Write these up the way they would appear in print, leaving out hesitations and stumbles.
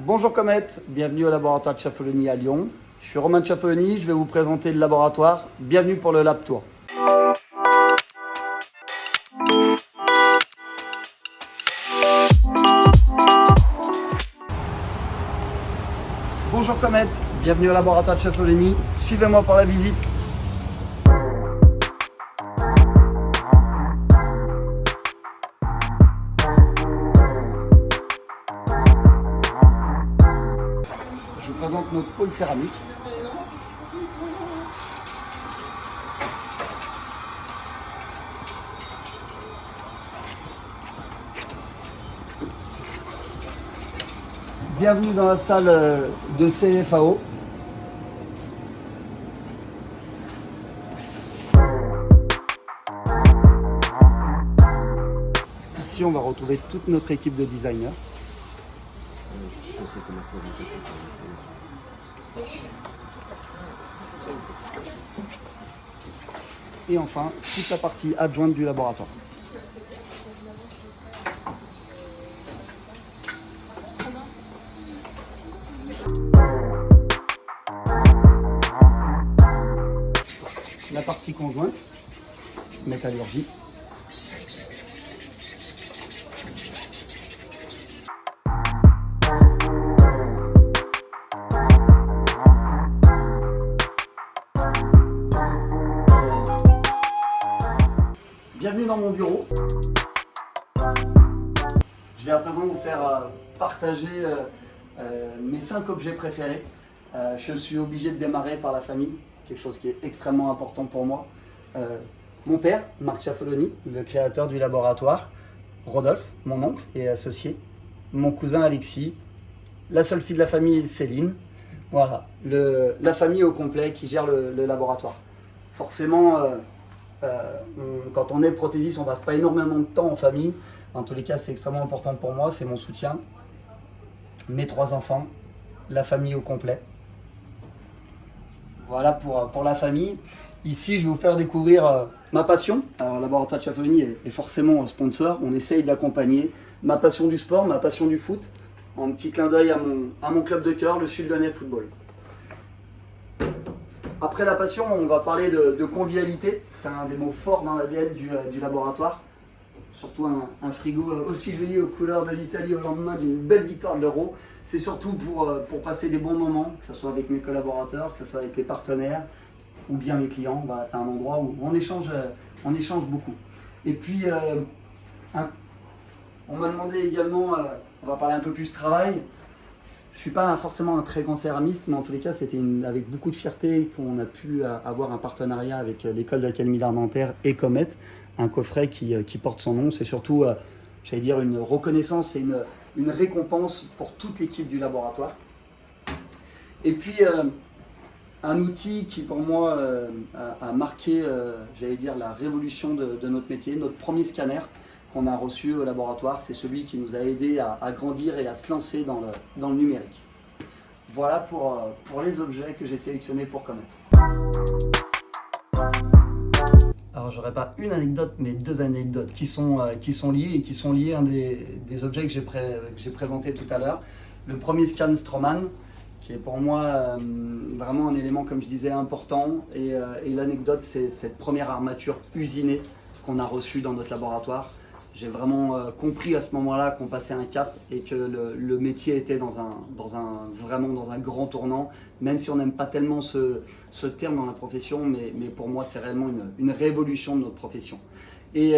Bonjour Comet, bienvenue au laboratoire de Chaffolony à Lyon. Je suis Romain de Chaffolony, je vais vous présenter le laboratoire. Bienvenue pour le Lab Tour. Bonjour Comet, bienvenue au laboratoire de Chaffolony. Suivez-moi pour la visite. Je vous présente notre pôle céramique. Bienvenue dans la salle de CFAO. Ici, on va retrouver toute notre équipe de designers. Et enfin, toute la partie adjointe du laboratoire. La partie conjointe, métallurgie. Bienvenue dans mon bureau. Je vais à présent vous faire partager mes 5 objets préférés. Je suis obligé de démarrer par la famille, quelque chose qui est extrêmement important pour moi. Mon père, Marc Chaffolony, le créateur du laboratoire. Rodolphe, mon oncle et associé. Mon cousin Alexis. La seule fille de la famille, Céline. Voilà, la famille au complet qui gère le laboratoire. Forcément, quand on est prothésiste, on passe pas énormément de temps en famille. En tous les cas, c'est extrêmement important pour moi, c'est mon soutien. Mes 3 enfants, la famille au complet. Voilà pour la famille. Ici, je vais vous faire découvrir ma passion. Alors, le laboratoire de Chaffolony est forcément un sponsor. On essaye d'accompagner ma passion du sport, ma passion du foot, en petit clin d'œil à mon club de cœur, le Sud Lyonnais Football. Après la passion, on va parler de convivialité. C'est un des mots forts dans l'ADN du laboratoire. Surtout un frigo aussi joli aux couleurs de l'Italie au lendemain d'une belle victoire de l'Euro. C'est surtout pour passer des bons moments, que ce soit avec mes collaborateurs, que ce soit avec les partenaires ou bien mes clients. Voilà, c'est un endroit où on échange beaucoup. Et puis, on m'a demandé également, on va parler un peu plus travail. Je ne suis pas forcément un très grand céramiste, mais en tous les cas, c'était avec beaucoup de fierté qu'on a pu avoir un partenariat avec l'école d'Académie d'art dentaire et Comet, un coffret qui porte son nom. C'est surtout, j'allais dire, une reconnaissance et une récompense pour toute l'équipe du laboratoire. Et puis, un outil qui, pour moi, a marqué, j'allais dire, la révolution de notre métier, notre premier scanner qu'on a reçu au laboratoire, c'est celui qui nous a aidé à grandir et à se lancer dans le numérique. Voilà pour les objets que j'ai sélectionnés pour Comet. Alors j'aurais pas une anecdote, mais 2 anecdotes qui sont liées et qui sont liées à un des objets que j'ai présenté tout à l'heure. Le premier scan Stroman, qui est pour moi vraiment un élément, comme je disais, important. Et l'anecdote, c'est cette première armature usinée qu'on a reçue dans notre laboratoire. J'ai vraiment compris à ce moment-là qu'on passait un cap et que le métier était vraiment dans un grand tournant, même si on n'aime pas tellement ce terme dans la profession, mais pour moi c'est réellement une révolution de notre profession. Et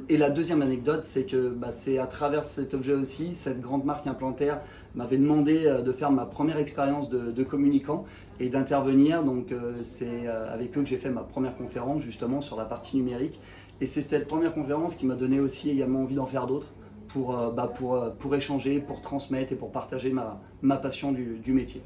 la deuxième anecdote, c'est que c'est à travers cet objet aussi, cette grande marque implantaire m'avait demandé de faire ma première expérience de communicant et d'intervenir. Donc c'est avec eux que j'ai fait ma première conférence justement sur la partie numérique. Et c'est cette première conférence qui m'a donné aussi également envie d'en faire d'autres pour échanger, pour transmettre et pour partager ma passion du métier.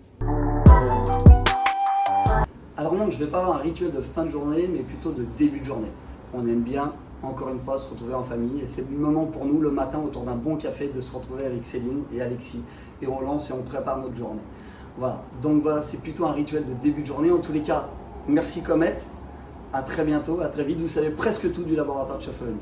Alors non, je ne vais pas avoir un rituel de fin de journée, mais plutôt de début de journée. On aime bien, encore une fois, se retrouver en famille. Et c'est le moment pour nous, le matin, autour d'un bon café, de se retrouver avec Céline et Alexis. Et on lance et on prépare notre journée. Voilà, donc voilà, c'est plutôt un rituel de début de journée. En tous les cas, merci Comet. À très bientôt, à très vite. Vous savez presque tout du laboratoire de Chaffolony.